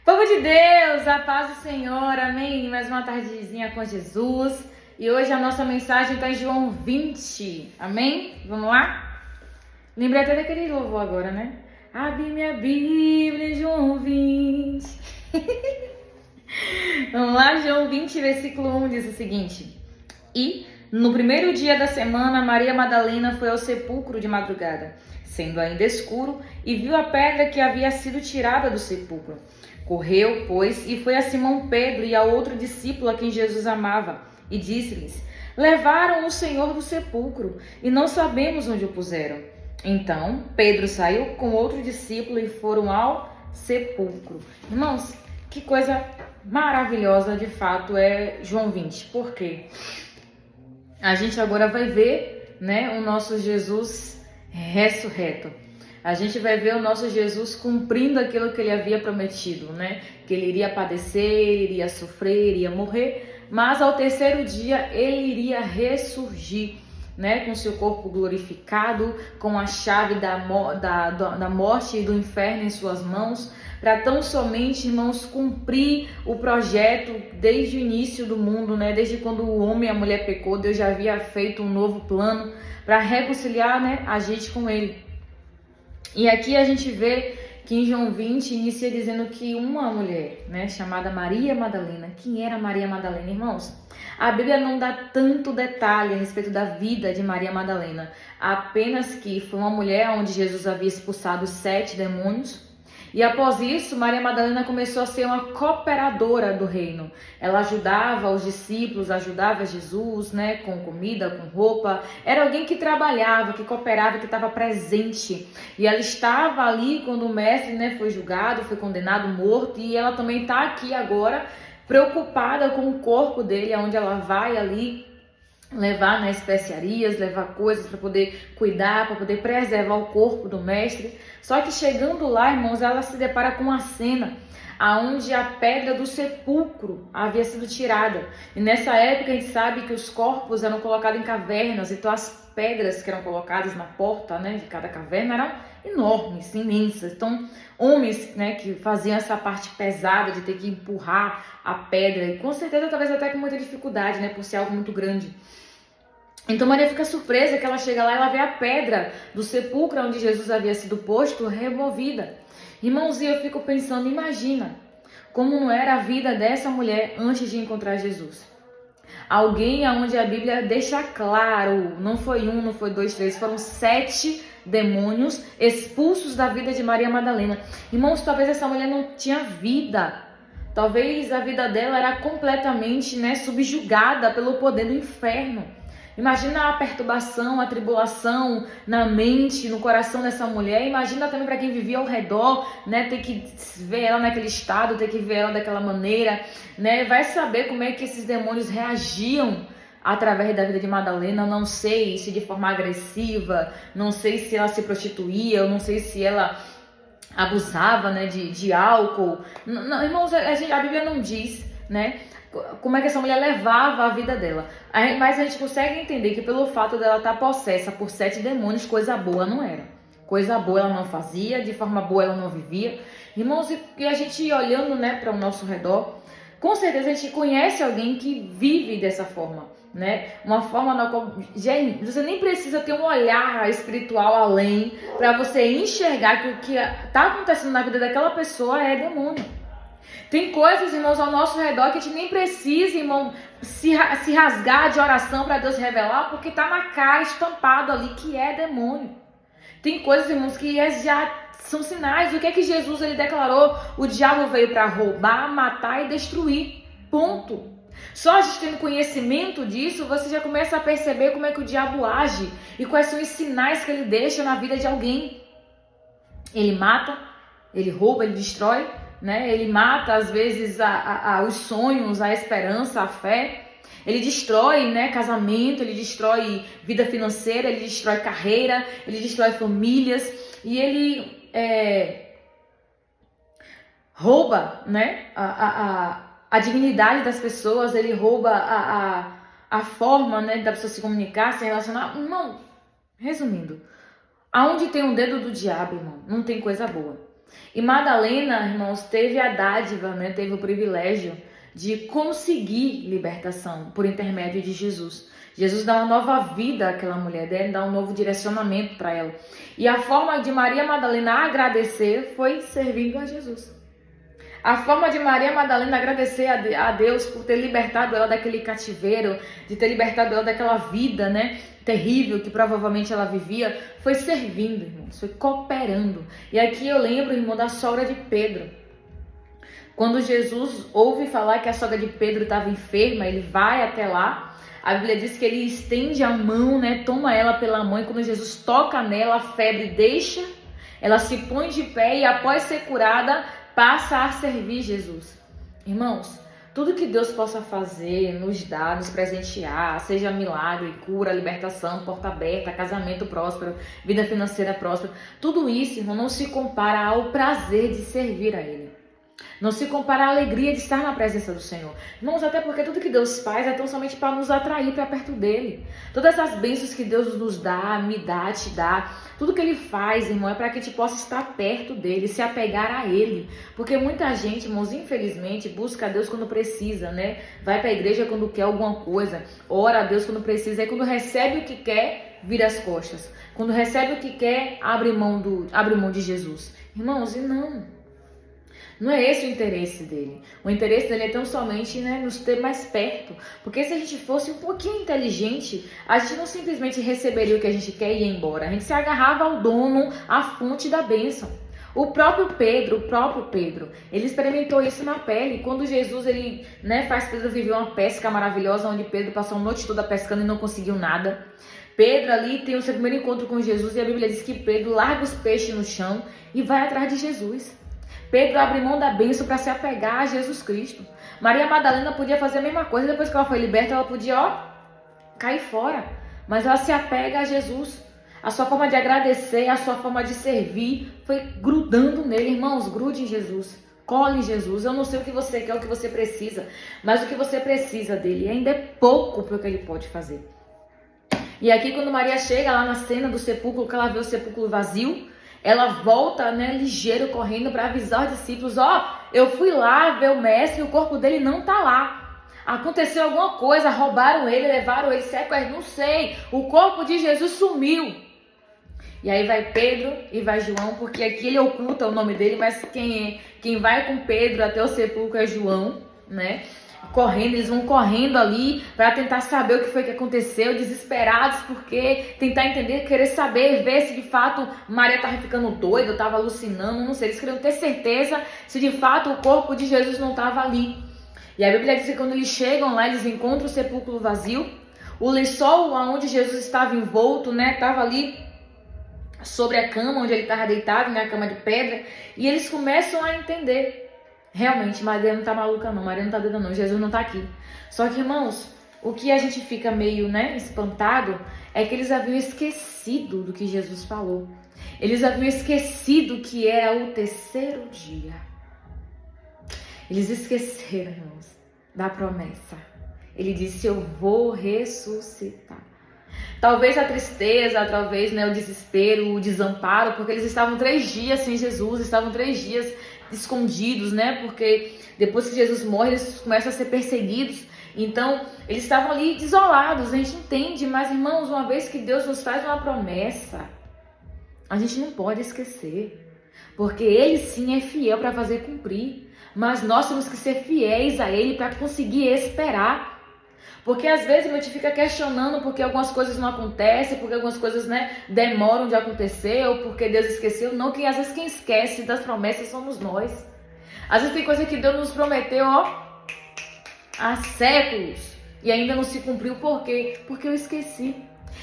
Povo de Deus, a paz do Senhor, amém? Mais uma tardezinha com Jesus. E hoje a nossa mensagem está em João 20, amém? Vamos lá? Lembrei até daquele louvor agora, né? Abri minha Bíblia em João 20. Vamos lá, João 20, versículo 1 diz o seguinte: E no primeiro dia da semana, Maria Madalena foi ao sepulcro de madrugada, sendo ainda escuro, e viu a pedra que havia sido tirada do sepulcro. Correu, pois, e foi a Simão Pedro e a outro discípulo a quem Jesus amava, e disse-lhes: Levaram o Senhor do sepulcro, e não sabemos onde o puseram. Então Pedro saiu com outro discípulo e foram ao sepulcro. Irmãos, que coisa maravilhosa de fato é João 20. Por quê? A gente agora vai ver, né, o nosso Jesus ressurreto. A gente vai ver o nosso Jesus cumprindo aquilo que ele havia prometido, né? Que ele iria padecer, iria sofrer, iria morrer, mas ao terceiro dia ele iria ressurgir, né? Com seu corpo glorificado, com a chave da morte e do inferno em suas mãos, para tão somente, irmãos, cumprir o projeto desde o início do mundo, né? Desde quando o homem e a mulher pecou, Deus já havia feito um novo plano para reconciliar, né, a gente com ele. E aqui a gente vê que em João 20 inicia dizendo que uma mulher, né, chamada Maria Madalena. Quem era Maria Madalena, irmãos? A Bíblia não dá tanto detalhe a respeito da vida de Maria Madalena, apenas que foi uma mulher onde Jesus havia expulsado 7 demônios. E após isso, Maria Madalena começou a ser uma cooperadora do reino. Ela ajudava os discípulos, ajudava Jesus, né, com comida, com roupa. Era alguém que trabalhava, que cooperava, que estava presente. E ela estava ali quando o mestre, né, foi julgado, foi condenado, morto. E ela também está aqui agora, preocupada com o corpo dele, onde ela vai ali levar, né, especiarias, levar coisas para poder cuidar, para poder preservar o corpo do mestre. Só que chegando lá, irmãos, ela se depara com uma cena aonde a pedra do sepulcro havia sido tirada. E nessa época a gente sabe que os corpos eram colocados em cavernas, então as pedras que eram colocadas na porta, né, de cada caverna eram enormes, imensas. Então homens, né, que faziam essa parte pesada de ter que empurrar a pedra, e com certeza talvez até com muita dificuldade, né, por ser algo muito grande. Então Maria fica surpresa que ela chega lá e ela vê a pedra do sepulcro onde Jesus havia sido posto removida. Irmãos, e eu fico pensando, imagina como não era a vida dessa mulher antes de encontrar Jesus. Alguém onde a Bíblia deixa claro, não foi 1, não foi 2, 3, foram 7 demônios expulsos da vida de Maria Madalena. Irmãos, talvez essa mulher não tinha vida. Talvez a vida dela era completamente, né, subjugada pelo poder do inferno. Imagina a perturbação, a tribulação na mente, no coração dessa mulher. Imagina também para quem vivia ao redor, né, ter que ver ela naquele estado, ter que ver ela daquela maneira, né? Vai saber como é que esses demônios reagiam através da vida de Madalena. Não sei se de forma agressiva, não sei se ela se prostituía, eu não sei se ela abusava, né, de álcool. Não, irmãos, a Bíblia não diz, né, como é que essa mulher levava a vida dela. Mas a gente consegue entender que pelo fato dela estar possessa por 7 demônios, coisa boa não era. Coisa boa ela não fazia, de forma boa ela não vivia. Irmãos, e a gente olhando, né, para o nosso redor, com certeza a gente conhece alguém que vive dessa forma, né? Uma forma na qual, gente, você nem precisa ter um olhar espiritual além para você enxergar que o que está acontecendo na vida daquela pessoa é demônio. Tem coisas, irmãos, ao nosso redor que a gente nem precisa, irmão, se rasgar de oração para Deus revelar, porque está na cara, estampado ali, que é demônio. Tem coisas, irmãos, que já são sinais. O que é que Jesus ele declarou? O diabo veio para roubar, matar e destruir. Ponto. Só a gente tendo conhecimento disso, você já começa a perceber como é que o diabo age e quais são os sinais que ele deixa na vida de alguém. Ele mata, ele rouba, ele destrói, né? Ele mata às vezes os sonhos, a esperança, a fé. Ele destrói, né, casamento, ele destrói vida financeira, ele destrói carreira, ele destrói famílias e ele rouba, né, a dignidade das pessoas, ele rouba a forma, né, da pessoa se comunicar, se relacionar. Irmão, resumindo, aonde tem um dedo do diabo, irmão, não tem coisa boa. E Madalena, irmãos, teve a dádiva, né? Teve o privilégio de conseguir libertação por intermédio de Jesus. Jesus dá uma nova vida àquela mulher, né? Dá um novo direcionamento para ela. E a forma de Maria Madalena agradecer foi servindo a Jesus. A forma de Maria Madalena agradecer a Deus por ter libertado ela daquele cativeiro, de ter libertado ela daquela vida, né, terrível que provavelmente ela vivia, foi servindo, irmãos, foi cooperando. E aqui eu lembro, irmão, da sogra de Pedro. Quando Jesus ouve falar que a sogra de Pedro estava enferma, ele vai até lá. A Bíblia diz que ele estende a mão, né, toma ela pela mão, e quando Jesus toca nela, a febre deixa, ela se põe de pé e após ser curada, passa a servir Jesus. Irmãos, tudo que Deus possa fazer, nos dar, nos presentear, seja milagre, cura, libertação, porta aberta, casamento próspero, vida financeira próspera, tudo isso, irmão, não se compara ao prazer de servir a Ele. Não se compara à alegria de estar na presença do Senhor. Irmãos, até porque tudo que Deus faz é tão somente para nos atrair para perto dele. Todas as bênçãos que Deus nos dá, me dá, te dá, tudo que ele faz, irmão, é para que a gente possa estar perto dele, se apegar a ele. Porque muita gente, irmãos, infelizmente, busca a Deus quando precisa, né? Vai para a igreja quando quer alguma coisa, ora a Deus quando precisa, e quando recebe o que quer, vira as costas. Quando recebe o que quer, abre mão de Jesus. Irmãos, e não é esse o interesse dele. O interesse dele é tão somente, né, nos ter mais perto. Porque se a gente fosse um pouquinho inteligente, a gente não simplesmente receberia o que a gente quer e ia embora. A gente se agarrava ao dono, à fonte da bênção. O próprio Pedro, ele experimentou isso na pele. Quando Jesus, ele, né, faz Pedro viver uma pesca maravilhosa, onde Pedro passou a noite toda pescando e não conseguiu nada. Pedro ali tem o seu primeiro encontro com Jesus e a Bíblia diz que Pedro larga os peixes no chão e vai atrás de Jesus. Pedro abre mão da bênção para se apegar a Jesus Cristo. Maria Madalena podia fazer a mesma coisa, depois que ela foi liberta, ela podia, cair fora. Mas ela se apega a Jesus. A sua forma de agradecer, a sua forma de servir, foi grudando nele. Irmãos, grude em Jesus. Cole em Jesus. Eu não sei o que você quer, o que você precisa, mas o que você precisa dele ainda é pouco para o que ele pode fazer. E aqui, quando Maria chega lá na cena do sepulcro, que ela vê o sepulcro vazio, ela volta, né, ligeiro, correndo para avisar os discípulos, eu fui lá ver o mestre e o corpo dele não tá lá. Aconteceu alguma coisa, roubaram ele, levaram ele, sequestraram, não sei. O corpo de Jesus sumiu. E aí vai Pedro e vai João, porque aqui ele oculta o nome dele, mas quem vai com Pedro até o sepulcro é João, né? Correndo, eles vão correndo ali para tentar saber o que foi que aconteceu, desesperados, porque tentar entender, querer saber, ver se de fato Maria estava ficando doida, estava alucinando, não sei, eles queriam ter certeza se de fato o corpo de Jesus não estava ali. E a Bíblia diz que quando eles chegam lá, eles encontram o sepulcro vazio, o lençol onde Jesus estava envolto, né, estava ali sobre a cama onde ele estava deitado, na cama de pedra, e eles começam a entender. Realmente, Maria não tá maluca não, Maria não tá doida não, Jesus não tá aqui. Só que, irmãos, o que a gente fica meio, né, espantado é que eles haviam esquecido do que Jesus falou. Eles haviam esquecido que era o terceiro dia. Eles esqueceram, irmãos, da promessa. Ele disse, eu vou ressuscitar. Talvez a tristeza, talvez, né, o desespero, o desamparo, porque eles estavam 3 dias sem Jesus, estavam 3 dias escondidos, né? Porque depois que Jesus morre, eles começam a ser perseguidos. Então, eles estavam ali desolados, a gente entende, mas irmãos, uma vez que Deus nos faz uma promessa, a gente não pode esquecer, porque Ele sim é fiel para fazer cumprir, mas nós temos que ser fiéis a Ele para conseguir esperar. Porque às vezes a gente fica questionando porque algumas coisas não acontecem, porque algumas coisas, né, demoram de acontecer, ou porque Deus esqueceu. Não, que às vezes quem esquece das promessas somos nós. Às vezes tem coisa que Deus nos prometeu, há séculos, e ainda não se cumpriu. Por quê? Porque eu esqueci.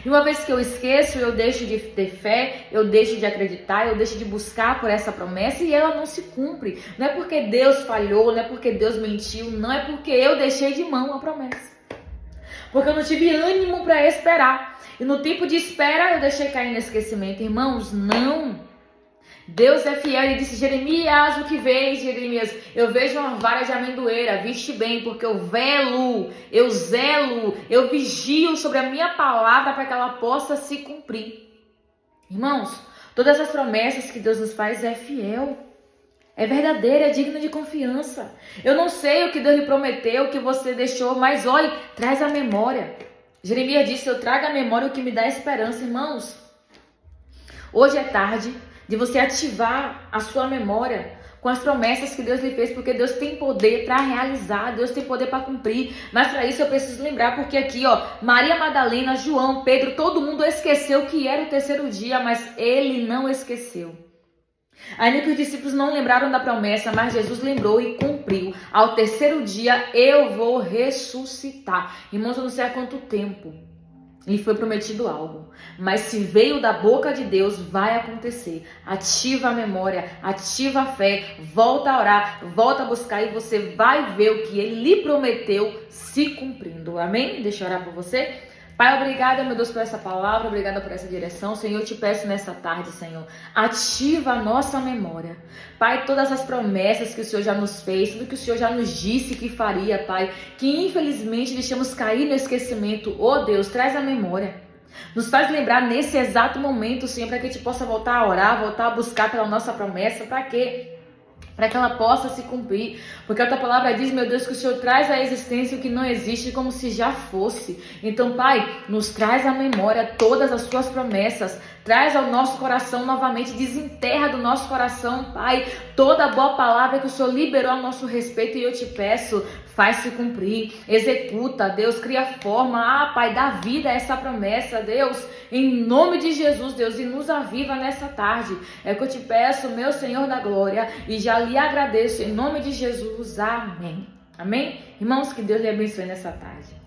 E uma vez que eu esqueço, eu deixo de ter fé, eu deixo de acreditar, eu deixo de buscar por essa promessa e ela não se cumpre. Não é porque Deus falhou, não é porque Deus mentiu, não é porque eu deixei de mão a promessa. Porque eu não tive ânimo para esperar. E no tempo de espera eu deixei cair no esquecimento. Irmãos, não. Deus é fiel. Ele disse, Jeremias, o que vês, Jeremias? Eu vejo uma vara de amendoeira, viste bem, porque eu velo, eu zelo, eu vigio sobre a minha palavra para que ela possa se cumprir. Irmãos, todas as promessas que Deus nos faz é fiel. É verdadeira, é digna de confiança. Eu não sei o que Deus lhe prometeu, o que você deixou, mas olhe, traz a memória. Jeremias disse, eu trago à memória o que me dá esperança. Irmãos, hoje é tarde de você ativar a sua memória com as promessas que Deus lhe fez, porque Deus tem poder para realizar, Deus tem poder para cumprir. Mas para isso eu preciso lembrar, porque aqui, Maria Madalena, João, Pedro, todo mundo esqueceu que era o terceiro dia, mas ele não esqueceu. Ainda que os discípulos não lembraram da promessa, mas Jesus lembrou e cumpriu. Ao terceiro dia eu vou ressuscitar. Irmãos, eu não sei há quanto tempo lhe foi prometido algo, mas se veio da boca de Deus, vai acontecer. Ativa a memória, ativa a fé, volta a orar, volta a buscar e você vai ver o que ele lhe prometeu se cumprindo. Amém? Deixa eu orar por você. Pai, obrigada, meu Deus, por essa palavra, obrigada por essa direção. Senhor, eu te peço nessa tarde, Senhor, ativa a nossa memória. Pai, todas as promessas que o Senhor já nos fez, tudo que o Senhor já nos disse que faria, Pai, que infelizmente deixamos cair no esquecimento. Oh Deus, traz a memória. Nos faz lembrar nesse exato momento, Senhor, para que a gente possa voltar a orar, voltar a buscar pela nossa promessa. Para quê? Para que ela possa se cumprir, porque a tua palavra diz, meu Deus, que o Senhor traz à existência o que não existe como se já fosse. Então, Pai, nos traz à memória todas as tuas promessas, traz ao nosso coração novamente, desenterra do nosso coração, Pai, toda a boa palavra que o Senhor liberou a nosso respeito, e eu te peço, faz se cumprir, executa, Deus, cria forma, Pai, dá vida a essa promessa, Deus, em nome de Jesus, Deus, e nos aviva nessa tarde. É o que eu te peço, meu Senhor da glória, e já lhe agradeço em nome de Jesus. Amém. Amém? Irmãos, que Deus lhe abençoe nessa tarde.